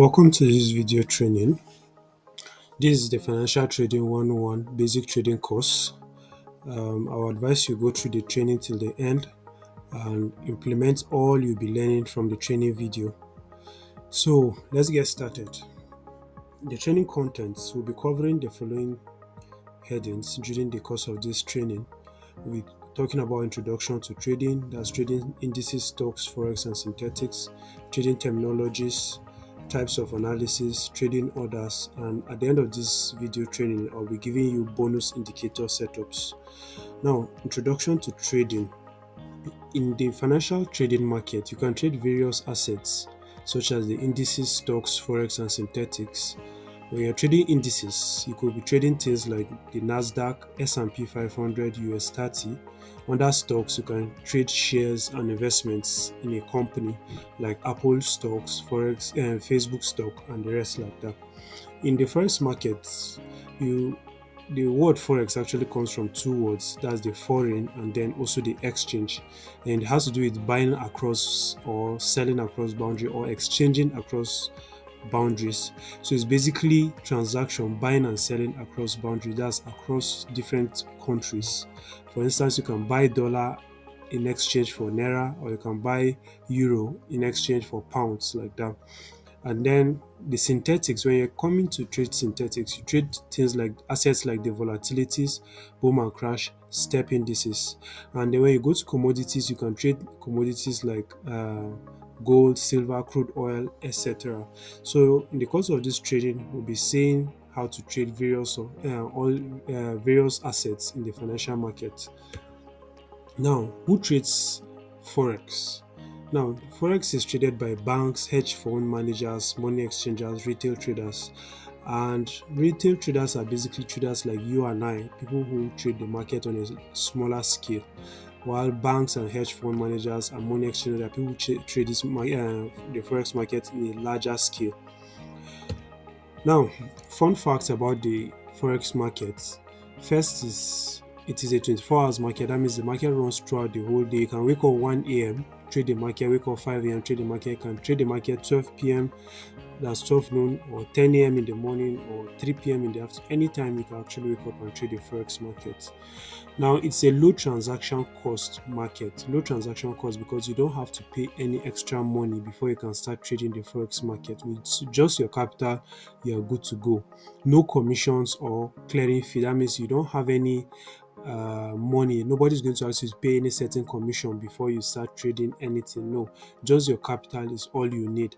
Welcome to this video training. This is the Financial Trading 101 Basic Trading course. I will advise you go through the training till the end and implement all you'll be learning from the training video. So let's get started. The training contents will be covering the following headings during the course of this training. We're talking about introduction to trading, that's trading indices, stocks, forex, and synthetics, trading terminologies, types of analysis, trading orders, and at the end of this video training, I'll be giving you bonus indicator setups. Now, introduction to trading. In the financial trading market, you can trade various assets such as the indices, stocks, forex, and synthetics. When you're trading indices, you could be trading things like the Nasdaq, S&P 500, US 30. Under stocks, you can trade shares and investments in a company like Apple stocks, Forex, Facebook stock, and the rest like that. In the forex markets, the word forex actually comes from two words. That's the foreign and then also the exchange, and it has to do with buying across or selling across boundary or exchanging across boundaries. So it's basically transaction buying and selling across boundaries. That's across different countries. For instance, you can buy dollar in exchange for naira, or you can buy euro in exchange for pounds, like that. And then the synthetics, when you're coming to trade synthetics, you trade things like assets like the volatilities, boom and crash, step indices. And then when you go to commodities, you can trade commodities like gold, silver, crude oil, etc. So in the course of this trading, we'll be seeing how to trade various assets in the financial market. Now, who trades forex? Now, forex is traded by banks, hedge fund managers, money exchangers, retail traders. And retail traders are basically traders like you and I, people who trade the market on a smaller scale. While banks and hedge fund managers and money exchangers are people who trade the forex market in a larger scale. Now, fun facts about the forex market. First is it is a 24 hours market. That means the market runs throughout the whole day. You can wake up 1 a.m., trade the market, wake up 5 a.m., trade the market. You can trade the market 12 p.m., that's 12 noon, or 10 a.m. in the morning, or 3 p.m. in the afternoon. Anytime you can actually wake up and trade the forex market. Now, it's a low transaction cost market. Low transaction cost because you don't have to pay any extra money before you can start trading the forex market. With just your capital, you are good to go. No commissions or clearing fee. That means you don't have any money. Nobody's going to ask you to pay any certain commission before you start trading anything. No, just your capital is all you need.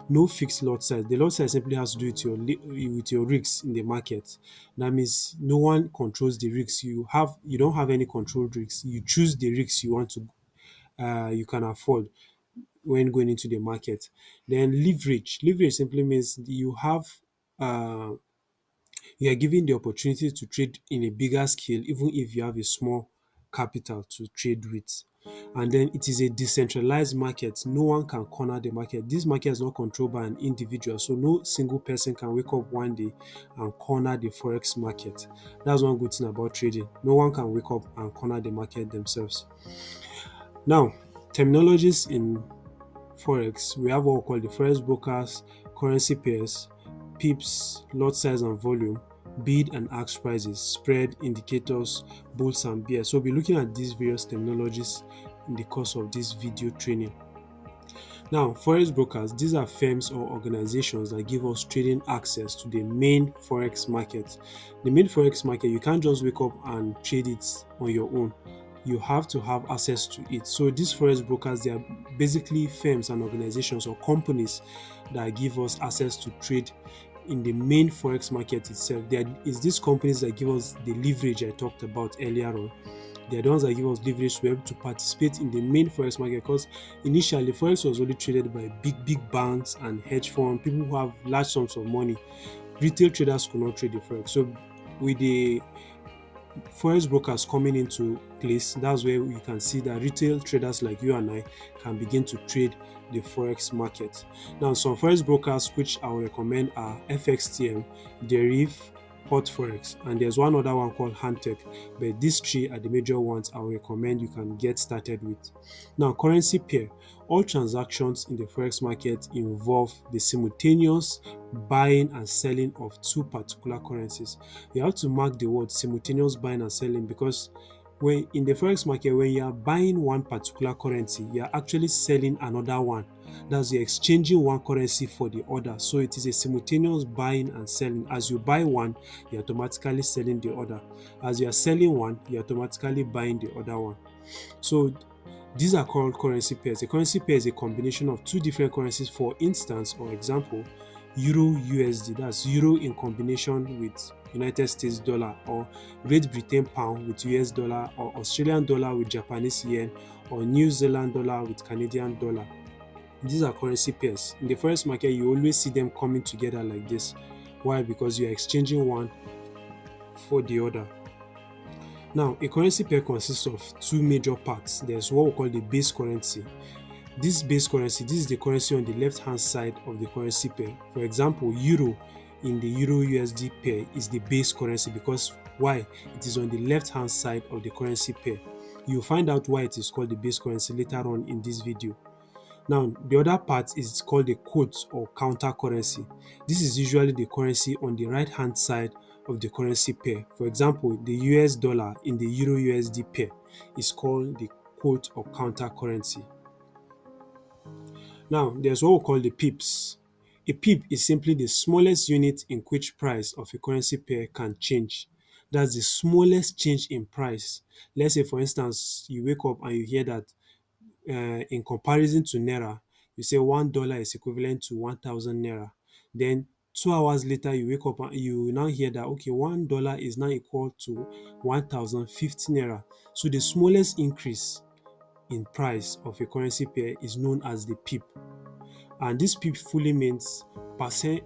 No fixed lot size. The lot size simply has to do with your risks in the market. That means no one controls the risks. You don't have any controlled risks. You choose the risks you want to you can afford when going into the market. Then leverage. Leverage simply means uh, you are given the opportunity to trade in a bigger scale, even if you have a small capital to trade with. And then it is a decentralized market. No one can corner the market. This market is not controlled by an individual, so no single person can wake up one day and corner the forex market. That's one good thing about trading. No one can wake up and corner the market themselves. Now, terminologies in forex, we have what we call the forex brokers, currency pairs, pips, lot size and volume, bid and ask prices, spread, indicators, bulls and bears. So we'll be looking at these various terminologies in the course of this video training. Now, forex brokers, these are firms or organizations that give us trading access to the main forex market. The main forex market, you can't just wake up and trade it on your own. You have to have access to it. So these forex brokers, they are basically firms and organizations or companies that give us access to trade in the main forex market itself. There is these companies that give us the leverage I talked about earlier on. They're the ones that give us leverage to be able to participate in the main forex market, because initially forex was only traded by big banks and hedge funds, people who have large sums of money. Retail traders could not trade the forex. So with the forex brokers coming into place, that's where you can see that retail traders like you and I can begin to trade the forex market. Now, some forex brokers which I will recommend are FXTM, Deriv, hot forex, and there's one other one called handtech. But these three are the major ones I will recommend you can get started with. Now, currency pair. All transactions in the forex market involve the simultaneous buying and selling of two particular currencies. You have to mark the word simultaneous buying and selling, because when in the forex market, when you are buying one particular currency, you are actually selling another one. That's, you're exchanging one currency for the other. So it is a simultaneous buying and selling. As you buy one, you're automatically selling the other. As you are selling one, you're automatically buying the other one. So these are called currency pairs. A currency pair is a combination of two different currencies. For instance, or example, Euro USD, that's Euro in combination with United States dollar, or Great Britain pound with US dollar, or Australian dollar with Japanese yen, or New Zealand dollar with Canadian dollar. These are currency pairs. In the forex market, you always see them coming together like this. Why? Because you are exchanging one for the other. Now, a currency pair consists of two major parts. There's what we call the base currency. This base currency, this is the currency on the left hand side of the currency pair. For example, euro in the euro USD pair is the base currency, because why? It is on the left hand side of the currency pair. You'll find out why it is called the base currency later on in this video. Now, the other part is called the quote or counter currency. This is usually the currency on the right hand side of the currency pair. For example, the US dollar in the euro USD pair is called the quote or counter currency. Now, there's what we call the pips. A pip is simply the smallest unit in which price of a currency pair can change. That's the smallest change in price. Let's say, for instance, you wake up and you hear that in comparison to naira, you say $1 is equivalent to 1,000 naira. Then 2 hours later, you wake up and you now hear that okay, $1 is now equal to 1,050 naira. So the smallest increase in price of a currency pair is known as the pip. And this pip fully means percent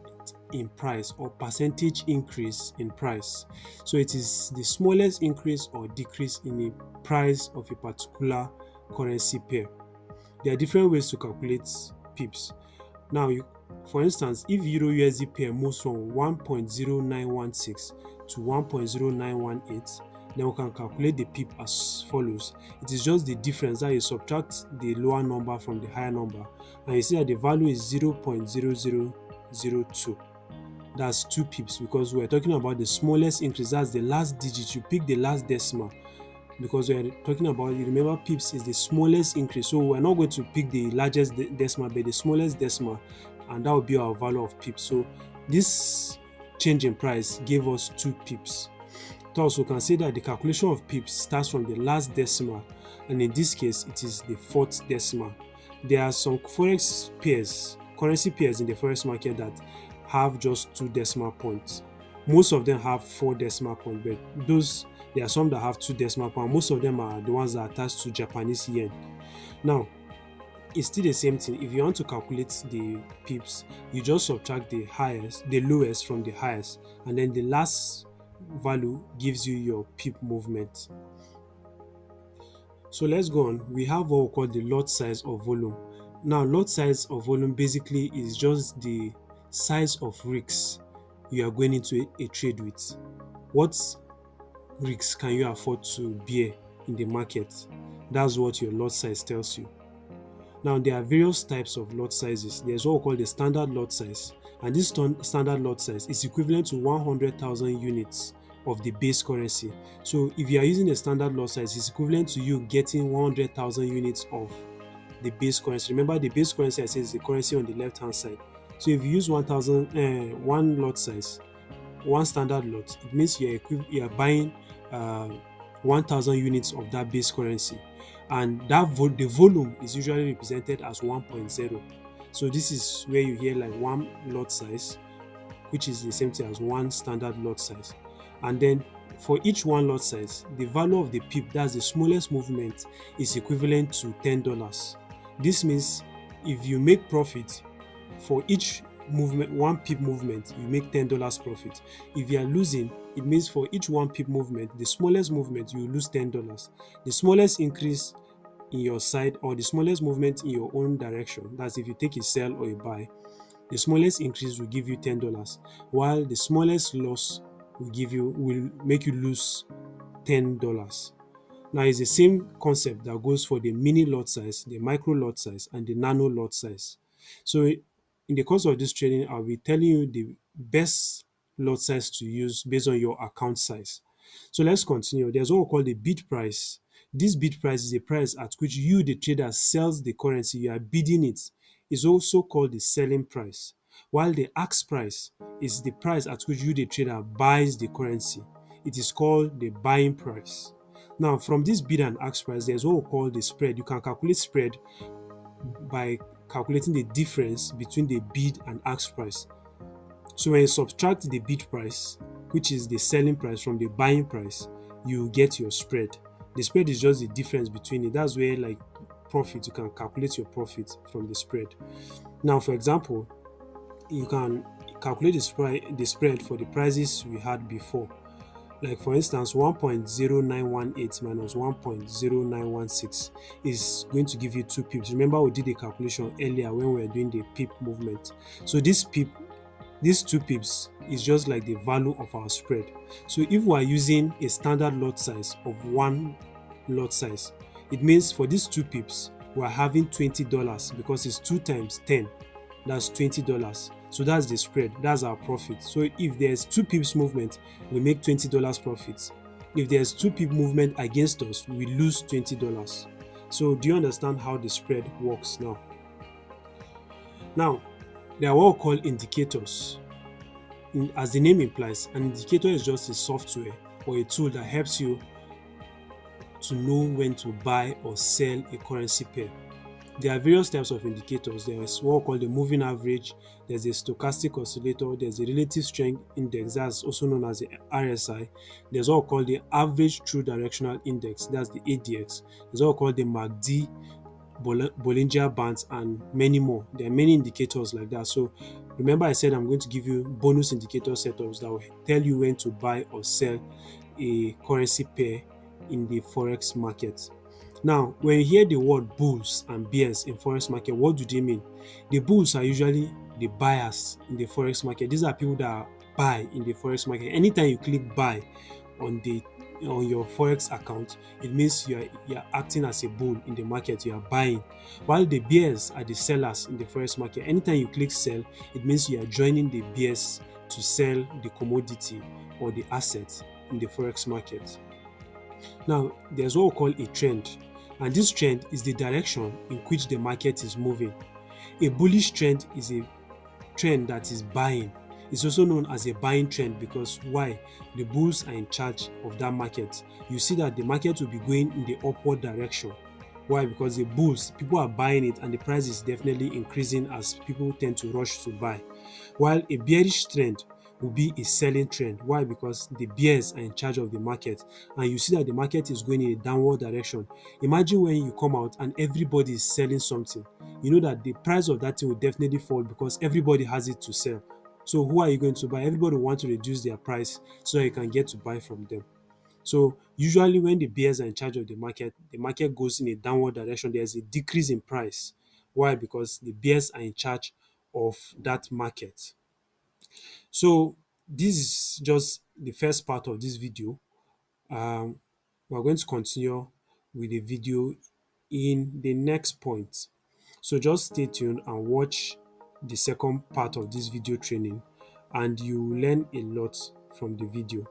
in price, or percentage increase in price. So it is the smallest increase or decrease in the price of a particular currency pair. There are different ways to calculate pips. Now, for instance, if Euro USD pair moves from 1.0916 to 1.0918, then we can calculate the pip as follows. It is just the difference that you subtract the lower number from the higher number, and you see that the value is 0.0002. That's 2 pips, because we're talking about the smallest increase. That's the last digit. You pick the last decimal, because we're talking about, you remember, pips is the smallest increase. So we're not going to pick the largest decimal, but the smallest decimal, and that will be our value of pips. So this change in price gave us 2 pips. Thus, we can say that the calculation of pips starts from the last decimal, and in this case, it is the 4th decimal. There are some forex pairs, currency pairs in the forex market that have just 2 decimal points. Most of them have 4 decimal points, but there are some that have 2 decimal points. Most of them are the ones that are attached to Japanese yen. Now, it's still the same thing. If you want to calculate the pips, you just subtract the lowest from the highest, and then the last value gives you your pip movement. So let's go on. We have what we call the lot size or volume. Now, lot size or volume basically is just the size of risks you are going into a trade with. What risks can you afford to bear in the market? That's what your lot size tells you. Now, there are various types of lot sizes. There's what we call the standard lot size, and this standard lot size is equivalent to 100,000 units of the base currency. So if you are using a standard lot size, it's equivalent to you getting 100,000 units of the base currency. Remember, the base currency, I said, is the currency on the left hand side. So if you use 1,000 lot size, one standard lot, it means you are buying 1,000 units of that base currency, and that the volume is usually represented as 1.0. So this is where you hear like one lot size, which is the same thing as one standard lot size. And then for each one lot size, the value of the pip, that's the smallest movement, is equivalent to $10. This means if you make profit for each movement, one pip movement, you make $10 profit. If you are losing, it means for each one pip movement, the smallest movement, you lose $10. The smallest increase in your side, or the smallest movement in your own direction, that's if you take a sell or a buy, the smallest increase will give you $10, while the smallest loss will make you lose $10. Now it's the same concept that goes for the mini lot size, the micro lot size, and the nano lot size. So in the course of this training, I'll be telling you the best lot size to use based on your account size. So let's continue. There's what we call the bid price. This bid price is a price at which you, the trader, sells the currency. You are bidding it. It's also called the selling price. While the ask price is the price at which you, the trader, buys the currency. It is called the buying price. Now, from this bid and ask price, there's what we call the spread. You can calculate spread by calculating the difference between the bid and ask price. So when you subtract the bid price, which is the selling price, from the buying price, you get your spread. The spread is just the difference between it. That's where, like profit, you can calculate your profit from the spread. Now, for example, you can calculate the spread for the prices we had before. Like for instance, 1.0918 minus 1.0916 is going to give you 2 pips. Remember, we did a calculation earlier when we were doing the pip movement. So these 2 pips is just like the value of our spread. So if we are using a standard lot size of 1 lot size, it means for these 2 pips, we are having $20 because it's 2 times 10. That's $20. So that's the spread. That's our profit. So if there's 2 pips movement, we make $20 profit. If there's 2 pip movement against us, we lose $20. So do you understand how the spread works now? Now, there are what we call indicators. As the name implies, an indicator is just a software or a tool that helps you to know when to buy or sell a currency pair. There are various types of indicators. There is what we call the moving average, there's a stochastic oscillator, there's a relative strength index, that's also known as the RSI. There's what we call the average true directional index, that's the ADX. There's what we call the MACD, Bollinger Bands, and many more. There are many indicators like that. So remember, I said I'm going to give you bonus indicator setups that will tell you when to buy or sell a currency pair in the forex market. Now, when you hear the word bulls and bears in forex market, what do they mean? The bulls are usually the buyers in the forex market. These are people that buy in the forex market. Anytime you click buy on your forex account, it means you are acting as a bull in the market. You are buying. While the bears are the sellers in the forex market. Anytime you click sell, it means you are joining the bears to sell the commodity or the asset in the forex market. Now, there's what we call a trend, and this trend is the direction in which the market is moving. A bullish trend is a trend that is buying. It's also known as a buying trend because why? The bulls are in charge of that market. You see that the market will be going in the upward direction. Why? Because the bulls, people are buying it and the price is definitely increasing as people tend to rush to buy. While a bearish trend will be a selling trend. Why? Because the bears are in charge of the market and you see that the market is going in a downward direction. Imagine when you come out and everybody is selling something. You know that the price of that thing will definitely fall because everybody has it to sell. So who are you going to buy? Everybody want to reduce their price so that you can get to buy from them. So usually when the bears are in charge of the market goes in a downward direction. There's a decrease in price. Why? Because the bears are in charge of that market. So this is just the first part of this video. Um, we're going to continue with the video in the next point. So just stay tuned and watch the second part of this video training and you will learn a lot from the video.